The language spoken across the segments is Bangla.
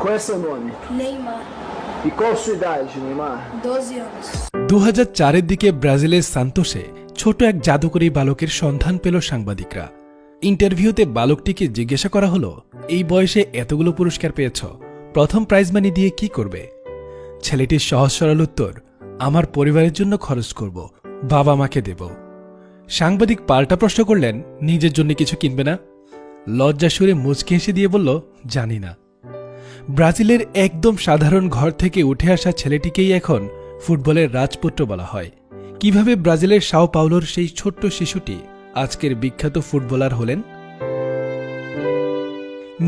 Qual é seu nome? Neymar, E qual a sua idade, Neymar? 12 anos. 2004-এর দিকে ব্রাজিলের সান্তোসে ছোট এক জাদুকরী বালকের সন্ধান পেল সাংবাদিকরা। ইন্টারভিউতে বালকটিকে জিজ্ঞাসা করা হলো, এই বয়সে এতগুলো পুরস্কার পেয়েছ, প্রথম প্রাইজ মানি দিয়ে কি করবে? ছেলেটির সহজ সরল উত্তর, আমার পরিবারের জন্য খরচ করব, বাবা মাকে দেব। সাংবাদিক পাল্টা প্রশ্ন করলেন, নিজের জন্য কিছু কিনবে না? লজ্জা সুরে মুচকি হেসে দিয়ে বলল, জানি না। ব্রাজিলের একদম সাধারণ ঘর থেকে উঠে আসা ছেলেটিকেই এখন ফুটবলের রাজপুত্র বলা হয়। কিভাবে ব্রাজিলের সাও পাওলোর সেই ছোট্ট শিশুটি আজকের বিখ্যাত ফুটবলার হলেন?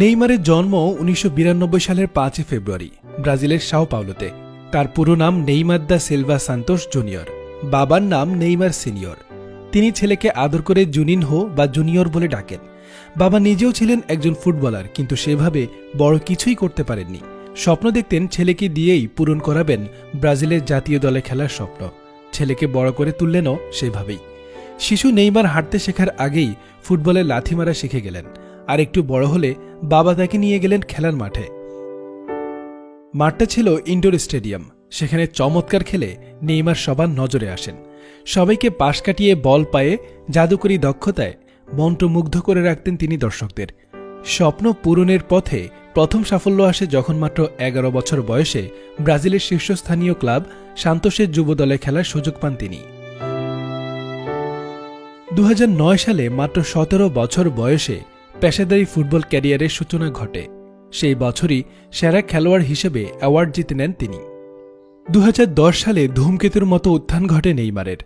নেইমারের জন্ম 1992 সালের 5 ফেব্রুয়ারি ব্রাজিলের সাও পাওলোতে। তার পুরো নাম Neymar da Silva Santos junior. বাবার নাম নেইমার সিনিয়র। তিনি ছেলেকে আদর করে জুনিনহো বা জুনিয়র বলে ডাকেন। বাবা নিজেও ছিলেন একজন ফুটবলার, কিন্তু সেভাবে বড় কিছুই করতে পারেননি। স্বপ্ন দেখতেন ছেলেকে দিয়েই পূরণ করাবেন ব্রাজিলের জাতীয় দলে খেলার স্বপ্ন। ছেলেকে বড় করে তুললেনও সেভাবেই। শিশু নেইমার হাঁটতে শেখার আগেই ফুটবলে লাথি মারা শিখে গেলেন, আর একটু বড় হলে বাবা তাকে নিয়ে গেলেন খেলার মাঠে। মাঠটা ছিল ইনডোর স্টেডিয়াম। সেখানে চমৎকার খেলে নেইমার সবার নজরে আসেন। সবাইকে পাশ কাটিয়ে বল পায়ে জাদুকরী দক্ষতায় মন্ত্রমুগ্ধ করে রাখতেন তিনি দর্শকদের। স্বপ্ন পূরণের পথে প্রথম সাফল্য আসে যখন মাত্র 11 বছর বয়সে ব্রাজিলের শীর্ষস্থানীয় ক্লাব সান্তোসের যুব দলে খেলার সুযোগ পান তিনি। 2009 সালে মাত্র 17 বছর বয়সে পেশাদারী ফুটবল ক্যারিয়ারের সূচনা ঘটে। সেই বছরই সেরা খেলোয়াড় হিসেবে অ্যাওয়ার্ড জিতে নেন তিনি। 2010 সালে ধূমকেতুর মতো উত্থান ঘটে নেইমারের।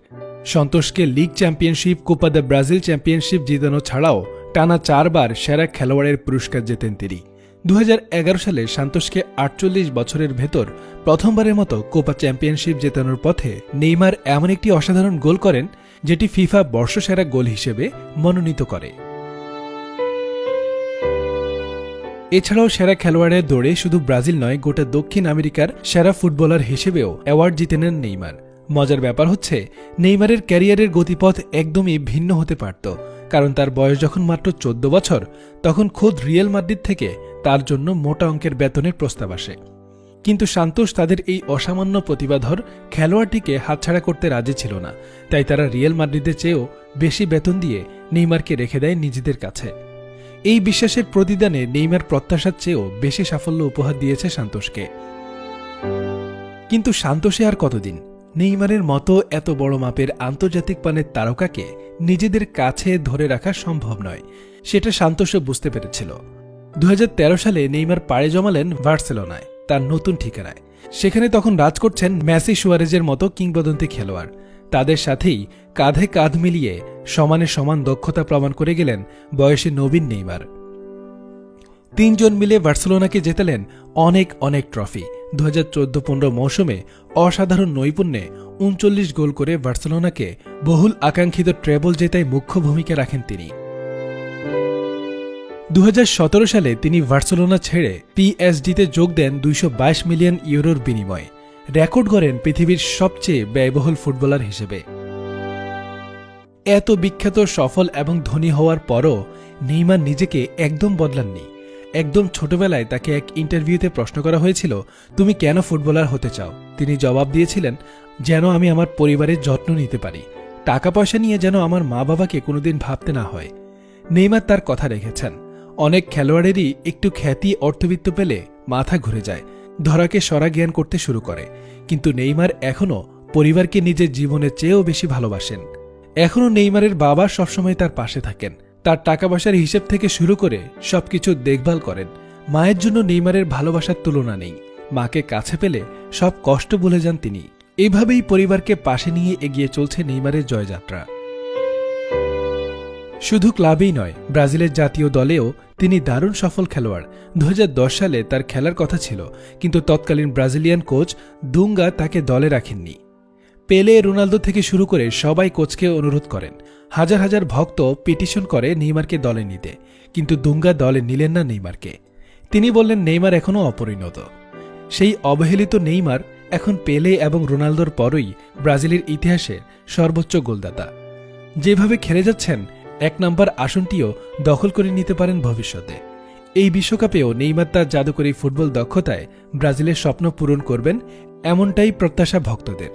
সন্তোষকে league championship, Copa do Brazil championship জিতানো ছাড়াও টানা 4 বার সেরা খেলোয়াড়ের পুরস্কার জেতেন তিনি। 2011 সালে সান্তোষকে 48 বছরের ভেতর প্রথমবারের মতো কোপা চ্যাম্পিয়নশিপ জেতানোর পথে নেইমার এমন একটি অসাধারণ গোল করেন, যেটি ফিফা বর্ষসেরা গোল হিসেবে মনোনীত করে। এছাড়াও সেরা খেলোয়াড়ের দৌড়ে শুধু ব্রাজিল নয়, গোটা দক্ষিণ আমেরিকার সেরা ফুটবলার হিসেবেও অ্যাওয়ার্ড জিতে নেন নেইমার। মজার ব্যাপার হচ্ছে, নেইমারের ক্যারিয়ারের গতিপথ একদমই ভিন্ন হতে পারত, কারণ তার বয়স যখন মাত্র 14 বছর, তখন খোদ রিয়াল মাদ্রিদ থেকে তার জন্য মোটা অঙ্কের বেতনের প্রস্তাব আসে। কিন্তু সান্তোস তাদের এই অসামান্য প্রতিভাধর খেলোয়াড়টিকে হাতছাড়া করতে রাজি ছিল না। তাই তারা রিয়াল মাদ্রিদের চেয়েও বেশি বেতন দিয়ে নেইমারকে রেখে দেয় নিজেদের কাছে। এই বিশ্বাসের প্রতিদানে নেইমার প্রত্যাশার চেয়েও বেশি সাফল্য উপহার দিয়েছে সান্তোসকে। কিন্তু সান্তোসে আর কতদিন? নেইমারের মতো এত বড় মাপের আন্তর্জাতিক মানের তারকাকে নিজেদের কাছে ধরে রাখা সম্ভব নয়, সেটা সান্তোসে বুঝতে পেরেছিল। 2013 সালে নেইমার পাড়ি জমালেন বার্সেলোনায়, তার নতুন ঠিকানায়। সেখানে তখন রাজ করছেন মেসি, সুয়ারেজের মতো কিংবদন্তি খেলোয়াড়। তাদের সাথেই কাঁধে কাঁধ মিলিয়ে সমানে সমান দক্ষতা প্রমাণ করে গেলেন বয়সে নবীন নেইমার। 3 জন মিলে বার্সেলোনাকে জেতালেন অনেক অনেক ট্রফি। 2014-15 মৌসুমে অসাধারণ নৈপুণ্যে 39 গোল করে বার্সেলোনাকে বহুল আকাঙ্ক্ষিত ট্রেবল জেতায় মুখ্য ভূমিকা রাখেন তিনি। 2017 সালে তিনি বার্সেলোনা ছেড়ে পিএসজিতে যোগ দেন 222 মিলিয়ন ইউরোর বিনিময়ে। রেকর্ড গড়েন পৃথিবীর সবচেয়ে ব্যয়বহুল ফুটবলার হিসেবে। এত বিখ্যাত, সফল এবং ধনী হওয়ার পরও নেইমার নিজেকে একদম বদলাননি। একদম ছোটবেলায় তাকে এক ইন্টারভিউতে প্রশ্ন করা হয়েছিল, তুমি কেন ফুটবলার হতে চাও? তিনি জবাব দিয়েছিলেন, যেন আমি আমার পরিবারের যত্ন নিতে পারি, টাকা পয়সা নিয়ে যেন আমার মা বাবাকে কোনোদিন ভাবতে না হয়। নেইমার তার কথা রেখেছেন। অনেক খেলোয়াড়েরই একটু খ্যাতি, অর্থবিত্ত পেলে মাথা ঘুরে যায়, ধরাকে সরা জ্ঞান করতে শুরু করে। কিন্তু নেইমার এখনও পরিবারকে নিজের জীবনের চেয়েও বেশি ভালোবাসেন। এখনও নেইমারের বাবা সবসময় তার পাশে থাকেন, তার টাকা পয়সার হিসেব থেকে শুরু করে সবকিছু দেখভাল করেন। মায়ের জন্য নেইমারের ভালোবাসার তুলনা নেই। মাকে কাছে পেলে সব কষ্ট ভুলে যান তিনি। এইভাবেই পরিবারকে পাশে নিয়ে এগিয়ে চলছে নেইমারের জয়যাত্রা। শুধু ক্লাবেই নয়, ব্রাজিলের জাতীয় দলেও তিনি দারুণ সফল খেলোয়াড়। 2010 সালে তার খেলার কথা ছিল, কিন্তু তৎকালীন ব্রাজিলিয়ান কোচ দুঙ্গা তাকে দলে রাখেননি। পেলে, রোনালদো থেকে শুরু করে সবাই কোচকে অনুরোধ করেন। হাজার হাজার ভক্ত পিটিশন করে নেইমারকে দলে নিতে, কিন্তু দুঙ্গা দলে নিলেন না নেইমারকে। তিনি বললেন, নেইমার এখনও অপরিণত। সেই অবহেলিত নেইমার এখন পেলে এবং রোনালদোর পরই ব্রাজিলের ইতিহাসে সর্বোচ্চ গোলদাতা। যেভাবে খেলে যাচ্ছেন, 1 নম্বর আসনটিও দখল করে নিতে পারেন ভবিষ্যতে। এই বিশ্বকাপেও নেইমার তার জাদুকরী ফুটবল দক্ষতায় ব্রাজিলের স্বপ্ন পূরণ করবেন, এমনটাই প্রত্যাশা ভক্তদের।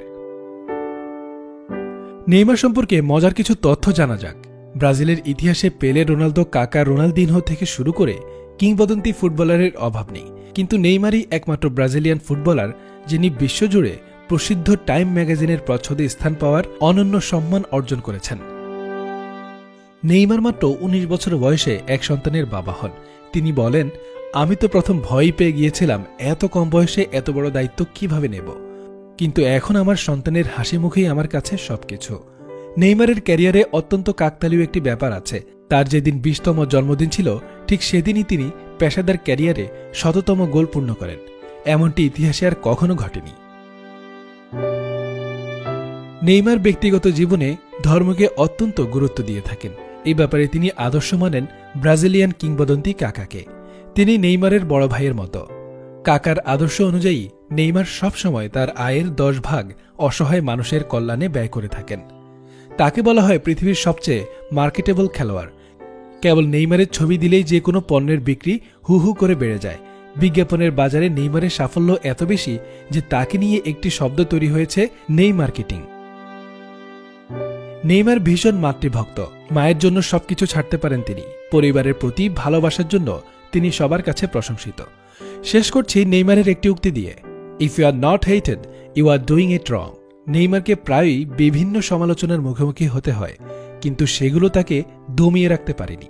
নেইমার সম্পর্কে মজার কিছু তথ্য জানা যাক। ব্রাজিলের ইতিহাসে পেলে, রোনালদো, কাকা, রোনালদিনহো থেকে শুরু করে কিংবদন্তি ফুটবলারের অভাব নেই, কিন্তু নেইমারই একমাত্র ব্রাজিলিয়ান ফুটবলার যিনি বিশ্বজুড়ে প্রসিদ্ধ টাইম ম্যাগাজিনের প্রচ্ছদে স্থান পাওয়ার অনন্য সম্মান অর্জন করেছেন। নেইমার মাত্র ১৯ বছর বয়সে এক সন্তানের বাবা হন। তিনি বলেন, আমি তো প্রথম ভয়ই পেয়ে গিয়েছিলাম, এত কম বয়সে এত বড় দায়িত্ব কিভাবে নেব, কিন্তু এখন আমার সন্তানের হাসি মুখেই আমার কাছে সবকিছু। নেইমারের ক্যারিয়ারে অত্যন্ত কাকতালীয় একটি ব্যাপার আছে। তার যেদিন ২০তম জন্মদিন ছিল, ঠিক সেদিনই তিনি পেশাদার ক্যারিয়ারে ১০০তম গোল পূর্ণ করেন। এমনটি ইতিহাসে আর কখনো ঘটেনি। নেইমার ব্যক্তিগত জীবনে ধর্মকে অত্যন্ত গুরুত্ব দিয়ে থাকেন। এই ব্যাপারে তিনি আদর্শ মানেন ব্রাজিলিয়ান কিংবদন্তি কাকাকে। তিনি নেইমারের বড় ভাইয়ের মতো। কাকার আদর্শ অনুযায়ী নেইমার সবসময় তার আয়ের ১০ ভাগ অসহায় মানুষের কল্যাণে ব্যয় করে থাকেন। তাকে বলা হয় পৃথিবীর সবচেয়ে মার্কেটেবল খেলোয়াড়। কেবল নেইমারের ছবি দিলেই যে কোনো পণ্যের বিক্রি হু হু করে বেড়ে যায়। বিজ্ঞাপনের বাজারে নেইমারের সাফল্য এত বেশি যে তাকে নিয়ে একটি শব্দ তৈরি হয়েছে, নেই মার্কেটিং। নেইমার ভীষণ মাতৃভক্ত। মায়ের জন্য সবকিছু ছাড়তে পারেন তিনি। পরিবারের প্রতি ভালোবাসার জন্য তিনি সবার কাছে প্রশংসিত। শেষ করছি নেইমারের একটি উক্তি দিয়ে, if you are not hated, you are doing it wrong. নেইমারকে প্রায়ই বিভিন্ন সমালোচনার মুখোমুখি হতে হয়, কিন্তু সেগুলো তাকে দমিয়ে রাখতে পারেনি।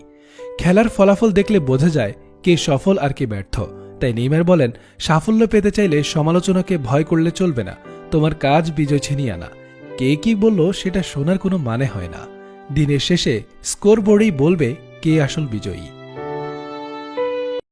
খেলার ফলাফল দেখলে বোঝা যায় কে সফল আর কে ব্যর্থ। তাই নেইমার বলেন, সাফল্য পেতে চাইলে সমালোচনাকে ভয় করলে চলবে না, তোমার কাজ বিজয় ছিনিয়ে আনা। কে কি বলল সেটা শোনার কোনো মানে হয় না। দিনের শেষে স্কোরবোর্ডেই বলবে কে আসল বিজয়ী।